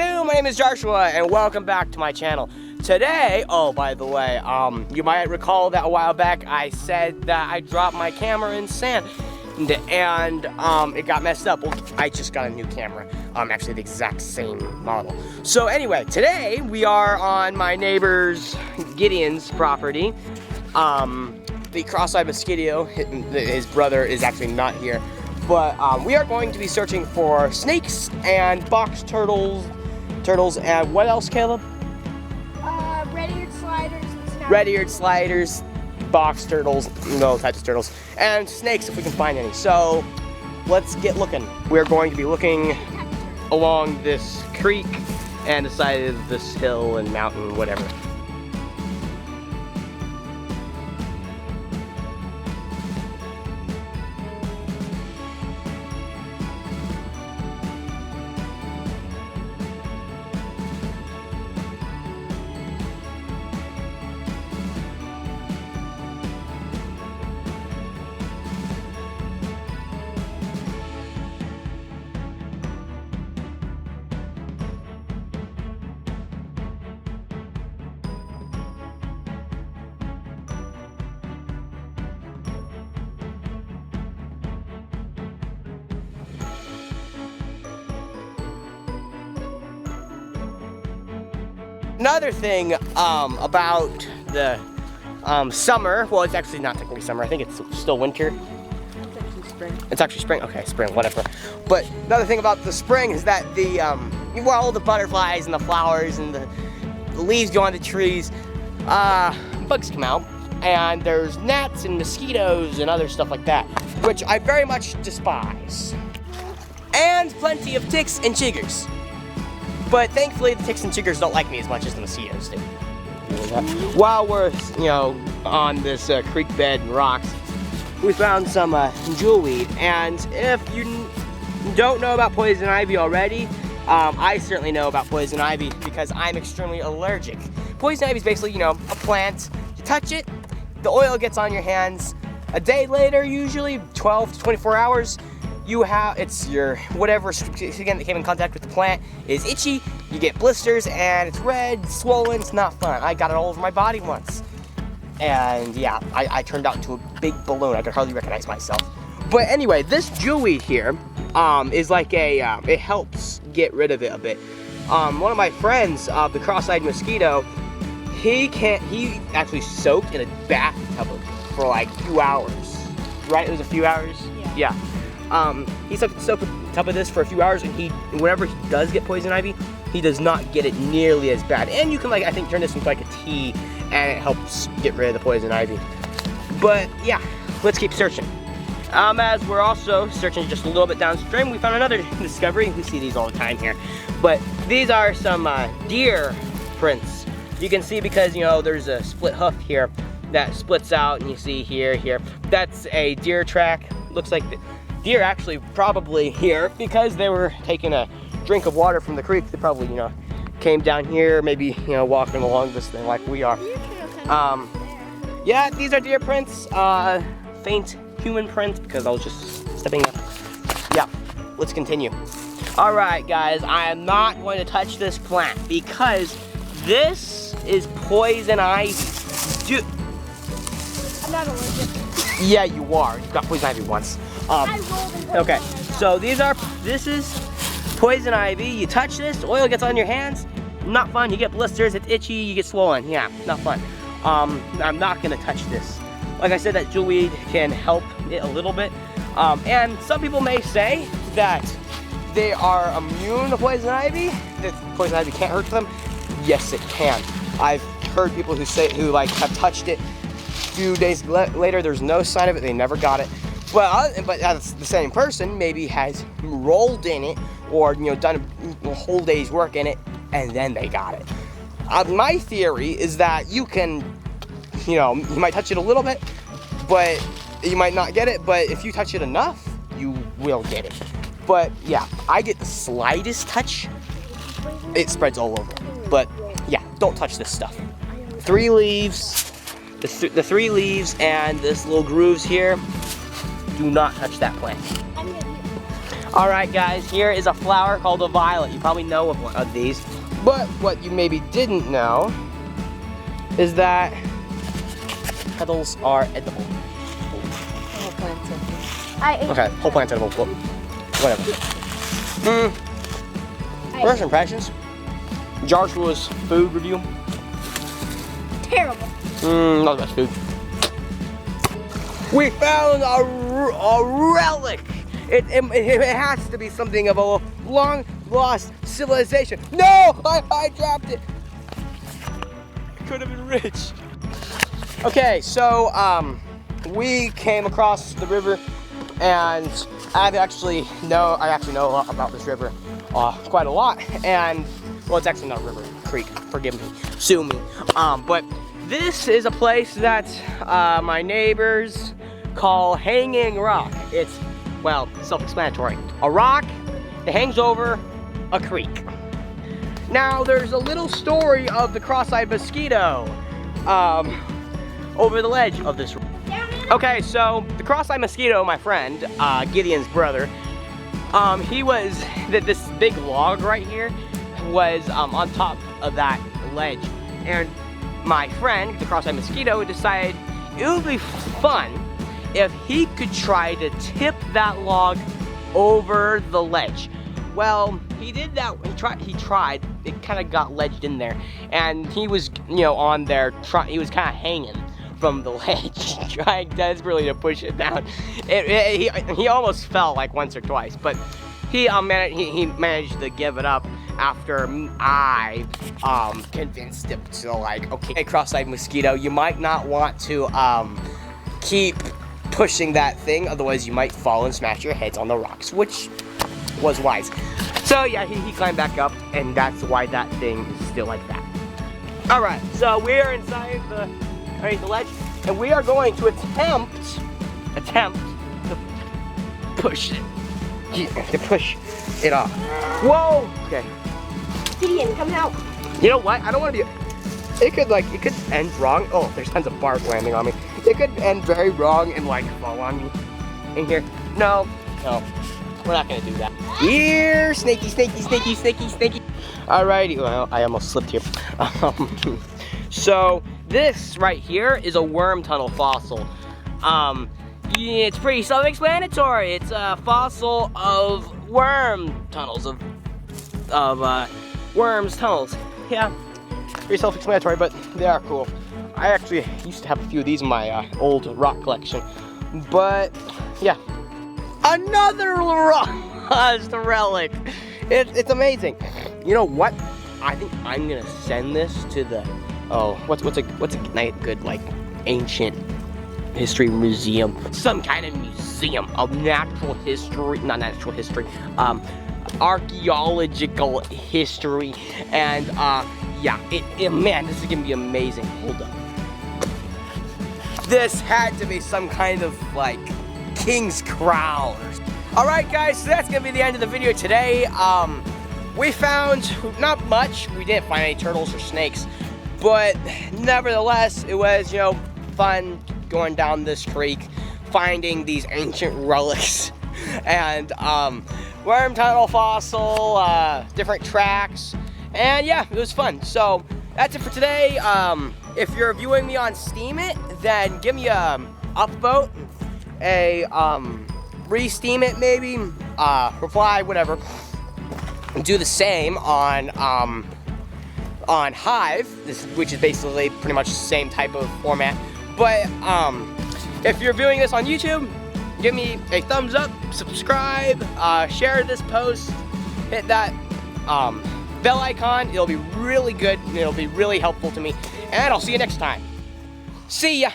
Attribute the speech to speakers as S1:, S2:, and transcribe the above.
S1: Hello, my name is Joshua, and welcome back to my channel. Today, oh, by the way, you might recall that a while back I said that I dropped my camera in sand, and it got messed up. Well, I just got a new camera, actually the exact same model. So anyway, today we are on my neighbor's Gideon's property. The cross-eyed mosquito, his brother, is actually not here. But we are going to be searching for snakes and box turtles, and what else, Caleb?
S2: Red-eared sliders and snapper.
S1: Red-eared sliders, box turtles, types of turtles, and snakes if we can find any. So let's get looking. We're going to be looking along this creek and the side of this hill and mountain, whatever. Another thing about the summer, well, it's actually not technically summer, I think it's still winter.
S2: It's actually spring.
S1: It's actually spring, okay, spring, whatever. But another thing about the spring is that all the butterflies and the flowers and the leaves go on the trees, bugs come out, and there's gnats and mosquitoes and other stuff like that, which I very much despise. And plenty of ticks and chiggers. But thankfully, the ticks and chiggers don't like me as much as the mosquitoes do. While we're, on this creek bed and rocks, we found some jewelweed. And if you don't know about poison ivy already, I certainly know about poison ivy because I'm extremely allergic. Poison ivy is basically, a plant. You touch it, the oil gets on your hands. A day later, usually 12 to 24 hours, it's your whatever again that came in contact with the plant is itchy, you get blisters, and it's red, swollen, it's not fun. I got it all over my body once. And yeah, I turned out into a big balloon. I could hardly recognize myself. But anyway, this jewelweed here is like it helps get rid of it a bit. One of my friends, the cross-eyed mosquito, he actually soaked in a bathtub for like a few hours. Right, it was a few hours? Yeah. He soaked a tub of this for a few hours, and whenever he does get poison ivy, he does not get it nearly as bad. And you can I think turn this into like a tea, and it helps get rid of the poison ivy. But yeah, let's keep searching. As we're also searching just a little bit downstream, we found another discovery. We see these all the time here. But these are some deer prints. You can see because, there's a split hoof here that splits out, and you see here. That's a deer track. Looks like the deer actually probably here because they were taking a drink of water from the creek. They probably, came down here, maybe, walking along this thing like we are. Yeah, these are deer prints, faint human prints because I was just stepping up. Yeah, let's continue. All right, guys, I am not going to touch this plant because this is poison ivy. Dude.
S2: I'm not allergic.
S1: Yeah, you are. You got poison ivy once. Okay, so this is poison ivy. You touch this, oil gets on your hands. Not fun. You get blisters. It's itchy. You get swollen. Yeah, not fun. I'm not gonna touch this. Like I said, that jewelweed can help it a little bit. And some people may say that they are immune to poison ivy. That poison ivy can't hurt them. Yes, it can. I've heard people who have touched it. A few days later, there's no sign of it. They never got it. But the same person maybe has rolled in it or done a whole day's work in it, and then they got it. My theory is that you can, you might touch it a little bit, but you might not get it. But if you touch it enough, you will get it. But yeah, I get the slightest touch, it spreads all over. But yeah, don't touch this stuff. 3 leaves, the 3 leaves, and this little grooves here. Do not touch that plant. All right, guys, here is a flower called a violet. You probably know of one of these, but what you maybe didn't know is that petals are edible.
S2: Whole plant's edible. I ate
S1: Okay, whole plant's edible. Well, whatever. First impressions. Joshua's food review.
S2: terrible.
S1: Not the best food. We found a relic. It has to be something of a long lost civilization. No, I dropped it. Could have been rich. Okay, so we came across the river, and I actually know a lot about this river, quite a lot. And well, it's actually not a river, creek. Forgive me, sue me. But this is a place that my neighbors call Hanging Rock. It's, well, self-explanatory. A rock that hangs over a creek. Now, there's a little story of the cross-eyed mosquito over the ledge of this. Okay, so the cross-eyed mosquito, my friend, Gideon's brother, he was, this big log right here was on top of that ledge. And my friend, the cross-eyed mosquito, decided it would be fun if he could try to tip that log over the ledge. Well, he did that. He tried. It kind of got ledged in there, and he was, on there. He was kind of hanging from the ledge, trying desperately to push it down. He almost fell like once or twice, but he managed to give it up after I convinced him to, like, okay, cross-eyed mosquito, you might not want to keep pushing that thing, otherwise you might fall and smash your heads on the rocks, which was wise. So yeah, he climbed back up, and that's why that thing is still like that. All right, so we're inside underneath the ledge, and we are going to attempt to push it off. Whoa! Okay.
S2: Gideon, come out.
S1: You know what? I don't want to be. It could end wrong. Oh, there's tons of bark landing on me. It could end very wrong and like fall on me in here. No, we're not gonna do that. Here, snaky. Alrighty, well, I almost slipped here. So this right here is a worm tunnel fossil. Yeah, it's pretty self-explanatory. It's a fossil of worm tunnels, of worms tunnels. Yeah, pretty self-explanatory, but they are cool. I actually used to have a few of these in my old rock collection, but yeah. Another lost relic. It's amazing. You know what? I think I'm gonna send this to the what's a good like ancient history museum, some kind of museum of natural history, not natural history, archaeological history, and yeah, man, this is gonna be amazing. Hold up. This had to be some kind of like king's crown. All right, guys, so that's gonna be the end of the video today. We found not much. We didn't find any turtles or snakes, but nevertheless, it was, fun going down this creek, finding these ancient relics, and worm tunnel fossil, different tracks, and yeah, it was fun. So that's it for today. If you're viewing me on Steemit, then give me a upvote, a re-steam it maybe, reply, whatever. Do the same on Hive, which is basically pretty much the same type of format. But if you're viewing this on YouTube, give me a thumbs up, subscribe, share this post, hit that bell icon. It'll be really good, and it'll be really helpful to me. And I'll see you next time. See ya!